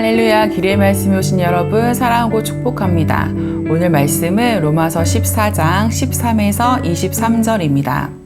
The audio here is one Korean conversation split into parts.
할렐루야, 길의 말씀에 오신 여러분 사랑하고 축복합니다. 오늘 말씀은 로마서 14장 13에서 23절입니다.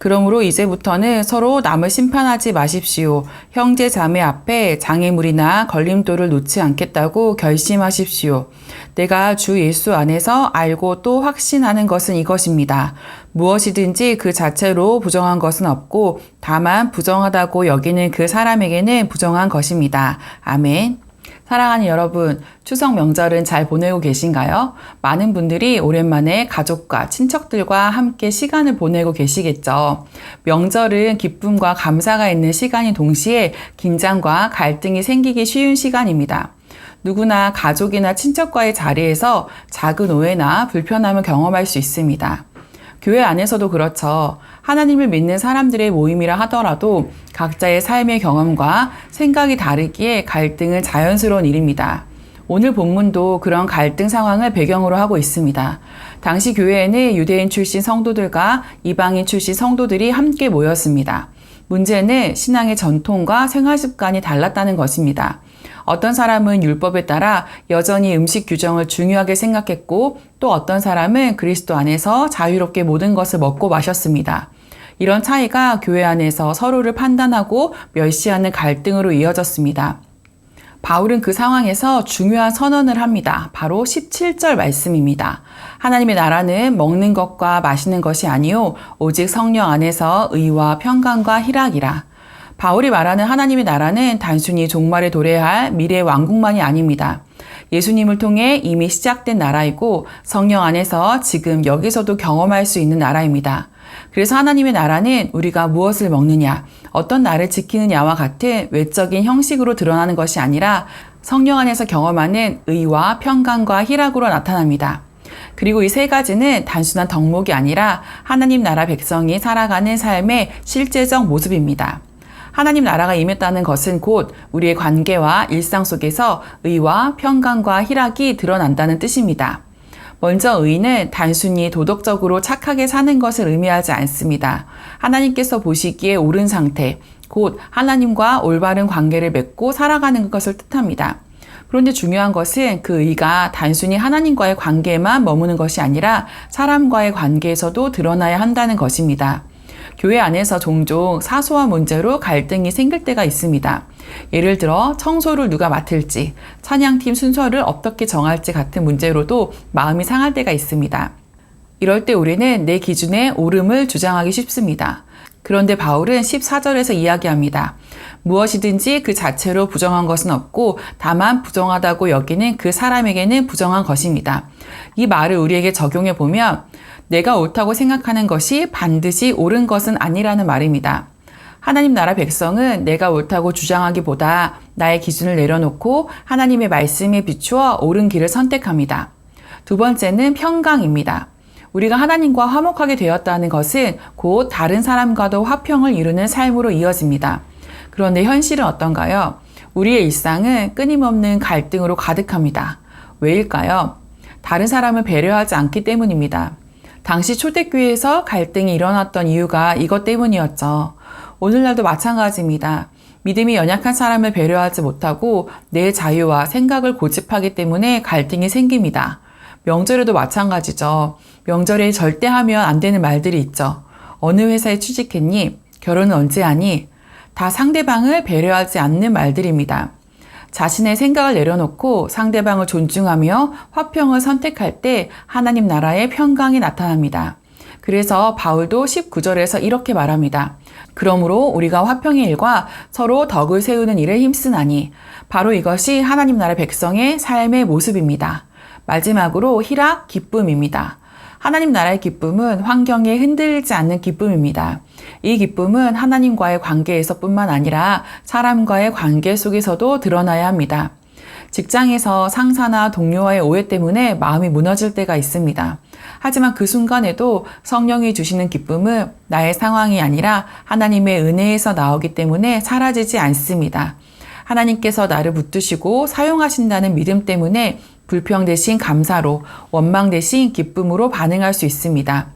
그러므로 이제부터는 서로 남을 심판하지 마십시오. 형제 자매 앞에 장애물이나 걸림돌을 놓지 않겠다고 결심하십시오. 내가 주 예수 안에서 알고 또 확신하는 것은 이것입니다. 무엇이든지 그 자체로 부정한 것은 없고 다만 부정하다고 여기는 그 사람에게는 부정한 것입니다. 아멘. 사랑하는 여러분, 추석 명절은 잘 보내고 계신가요? 많은 분들이 오랜만에 가족과 친척들과 함께 시간을 보내고 계시겠죠. 명절은 기쁨과 감사가 있는 시간인 동시에 긴장과 갈등이 생기기 쉬운 시간입니다. 누구나 가족이나 친척과의 자리에서 작은 오해나 불편함을 경험할 수 있습니다. 교회 안에서도 그렇죠. 하나님을 믿는 사람들의 모임이라 하더라도 각자의 삶의 경험과 생각이 다르기에 갈등은 자연스러운 일입니다. 오늘 본문도 그런 갈등 상황을 배경으로 하고 있습니다. 당시 교회에는 유대인 출신 성도들과 이방인 출신 성도들이 함께 모였습니다. 문제는 신앙의 전통과 생활 습관이 달랐다는 것입니다. 어떤 사람은 율법에 따라 여전히 음식 규정을 중요하게 생각했고 또 어떤 사람은 그리스도 안에서 자유롭게 모든 것을 먹고 마셨습니다. 이런 차이가 교회 안에서 서로를 판단하고 멸시하는 갈등으로 이어졌습니다. 바울은 그 상황에서 중요한 선언을 합니다. 바로 17절 말씀입니다. 하나님의 나라는 먹는 것과 마시는 것이 아니요 오직 성령 안에서 의와 평강과 희락이라. 바울이 말하는 하나님의 나라는 단순히 종말에 도래할 미래의 왕국만이 아닙니다. 예수님을 통해 이미 시작된 나라이고 성령 안에서 지금 여기서도 경험할 수 있는 나라입니다. 그래서 하나님의 나라는 우리가 무엇을 먹느냐, 어떤 날을 지키느냐와 같은 외적인 형식으로 드러나는 것이 아니라 성령 안에서 경험하는 의와 평강과 희락으로 나타납니다. 그리고 이 세 가지는 단순한 덕목이 아니라 하나님 나라 백성이 살아가는 삶의 실제적 모습입니다. 하나님 나라가 임했다는 것은 곧 우리의 관계와 일상 속에서 의와 평강과 희락이 드러난다는 뜻입니다. 먼저 의는 단순히 도덕적으로 착하게 사는 것을 의미하지 않습니다. 하나님께서 보시기에 옳은 상태, 곧 하나님과 올바른 관계를 맺고 살아가는 것을 뜻합니다. 그런데 중요한 것은 그 의가 단순히 하나님과의 관계에만 머무는 것이 아니라 사람과의 관계에서도 드러나야 한다는 것입니다. 교회 안에서 종종 사소한 문제로 갈등이 생길 때가 있습니다. 예를 들어 청소를 누가 맡을지, 찬양팀 순서를 어떻게 정할지 같은 문제로도 마음이 상할 때가 있습니다. 이럴 때 우리는 내 기준에 옳음을 주장하기 쉽습니다. 그런데 바울은 14절에서 이야기합니다. 무엇이든지 그 자체로 부정한 것은 없고 다만 부정하다고 여기는 그 사람에게는 부정한 것입니다. 이 말을 우리에게 적용해 보면 내가 옳다고 생각하는 것이 반드시 옳은 것은 아니라는 말입니다. 하나님 나라 백성은 내가 옳다고 주장하기보다 나의 기준을 내려놓고 하나님의 말씀에 비추어 옳은 길을 선택합니다. 두 번째는 평강입니다. 우리가 하나님과 화목하게 되었다는 것은 곧 다른 사람과도 화평을 이루는 삶으로 이어집니다. 그런데 현실은 어떤가요? 우리의 일상은 끊임없는 갈등으로 가득합니다. 왜일까요? 다른 사람을 배려하지 않기 때문입니다. 당시 초대교회에서 갈등이 일어났던 이유가 이것 때문이었죠. 오늘날도 마찬가지입니다. 믿음이 연약한 사람을 배려하지 못하고 내 자유와 생각을 고집하기 때문에 갈등이 생깁니다. 명절에도 마찬가지죠. 명절에 절대 하면 안 되는 말들이 있죠. 어느 회사에 취직했니? 결혼은 언제 하니? 다 상대방을 배려하지 않는 말들입니다. 자신의 생각을 내려놓고 상대방을 존중하며 화평을 선택할 때 하나님 나라의 평강이 나타납니다. 그래서 바울도 19절에서 이렇게 말합니다. 그러므로 우리가 화평의 일과 서로 덕을 세우는 일에 힘쓰나니 바로 이것이 하나님 나라 백성의 삶의 모습입니다. 마지막으로 희락, 기쁨입니다. 하나님 나라의 기쁨은 환경에 흔들리지 않는 기쁨입니다. 이 기쁨은 하나님과의 관계에서뿐만 아니라 사람과의 관계 속에서도 드러나야 합니다. 직장에서 상사나 동료와의 오해 때문에 마음이 무너질 때가 있습니다. 하지만 그 순간에도 성령이 주시는 기쁨은 나의 상황이 아니라 하나님의 은혜에서 나오기 때문에 사라지지 않습니다. 하나님께서 나를 붙드시고 사용하신다는 믿음 때문에 불평 대신 감사로, 원망 대신 기쁨으로 반응할 수 있습니다.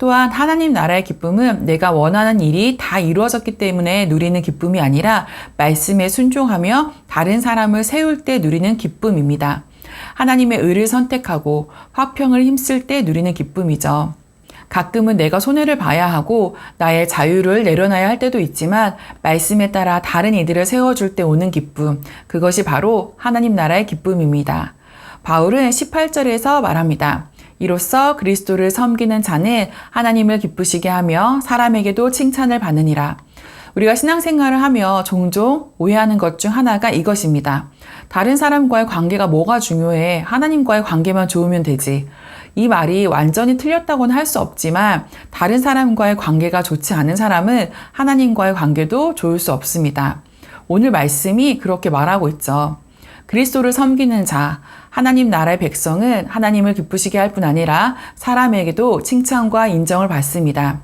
또한 하나님 나라의 기쁨은 내가 원하는 일이 다 이루어졌기 때문에 누리는 기쁨이 아니라 말씀에 순종하며 다른 사람을 세울 때 누리는 기쁨입니다. 하나님의 의를 선택하고 화평을 힘쓸 때 누리는 기쁨이죠. 가끔은 내가 손해를 봐야 하고 나의 자유를 내려놔야 할 때도 있지만 말씀에 따라 다른 이들을 세워줄 때 오는 기쁨, 그것이 바로 하나님 나라의 기쁨입니다. 바울은 18절에서 말합니다. 이로써 그리스도를 섬기는 자는 하나님을 기쁘시게 하며 사람에게도 칭찬을 받느니라. 우리가 신앙생활을 하며 종종 오해하는 것 중 하나가 이것입니다. 다른 사람과의 관계가 뭐가 중요해? 하나님과의 관계만 좋으면 되지. 이 말이 완전히 틀렸다고는 할 수 없지만 다른 사람과의 관계가 좋지 않은 사람은 하나님과의 관계도 좋을 수 없습니다. 오늘 말씀이 그렇게 말하고 있죠. 그리스도를 섬기는 자, 하나님 나라의 백성은 하나님을 기쁘시게 할 뿐 아니라 사람에게도 칭찬과 인정을 받습니다.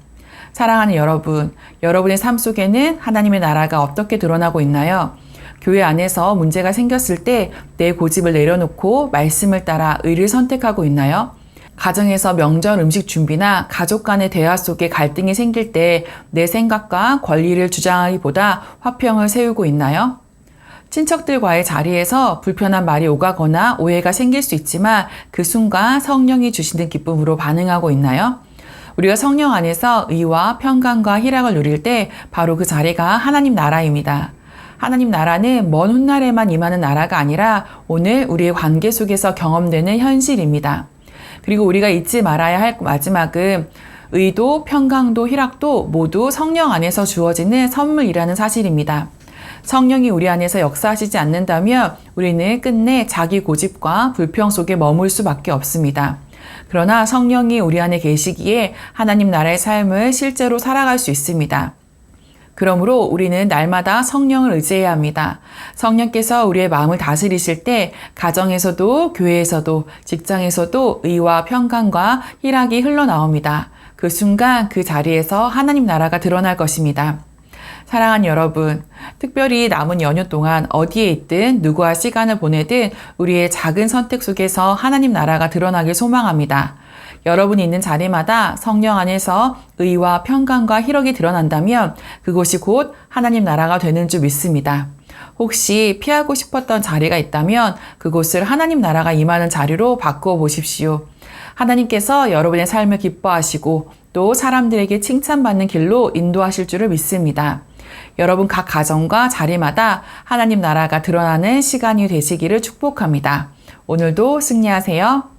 사랑하는 여러분, 여러분의 삶 속에는 하나님의 나라가 어떻게 드러나고 있나요? 교회 안에서 문제가 생겼을 때 내 고집을 내려놓고 말씀을 따라 의를 선택하고 있나요? 가정에서 명절 음식 준비나 가족 간의 대화 속에 갈등이 생길 때 내 생각과 권리를 주장하기보다 화평을 세우고 있나요? 친척들과의 자리에서 불편한 말이 오가거나 오해가 생길 수 있지만 그 순간 성령이 주시는 기쁨으로 반응하고 있나요? 우리가 성령 안에서 의와 평강과 희락을 누릴 때 바로 그 자리가 하나님 나라입니다. 하나님 나라는 먼 훗날에만 임하는 나라가 아니라 오늘 우리의 관계 속에서 경험되는 현실입니다. 그리고 우리가 잊지 말아야 할 마지막은 의도, 평강도, 희락도 모두 성령 안에서 주어지는 선물이라는 사실입니다. 성령이 우리 안에서 역사하시지 않는다면 우리는 끝내 자기 고집과 불평 속에 머물 수밖에 없습니다. 그러나 성령이 우리 안에 계시기에 하나님 나라의 삶을 실제로 살아갈 수 있습니다. 그러므로 우리는 날마다 성령을 의지해야 합니다. 성령께서 우리의 마음을 다스리실 때 가정에서도 교회에서도 직장에서도 의와 평강과 희락이 흘러나옵니다. 그 순간 그 자리에서 하나님 나라가 드러날 것입니다. 사랑하는 여러분, 특별히 남은 연휴 동안 어디에 있든 누구와 시간을 보내든 우리의 작은 선택 속에서 하나님 나라가 드러나길 소망합니다. 여러분이 있는 자리마다 성령 안에서 의와 평강과 희락이 드러난다면 그곳이 곧 하나님 나라가 되는 줄 믿습니다. 혹시 피하고 싶었던 자리가 있다면 그곳을 하나님 나라가 임하는 자리로 바꾸어 보십시오. 하나님께서 여러분의 삶을 기뻐하시고 또 사람들에게 칭찬받는 길로 인도하실 줄을 믿습니다. 여러분 각 가정과 자리마다 하나님 나라가 드러나는 시간이 되시기를 축복합니다. 오늘도 승리하세요.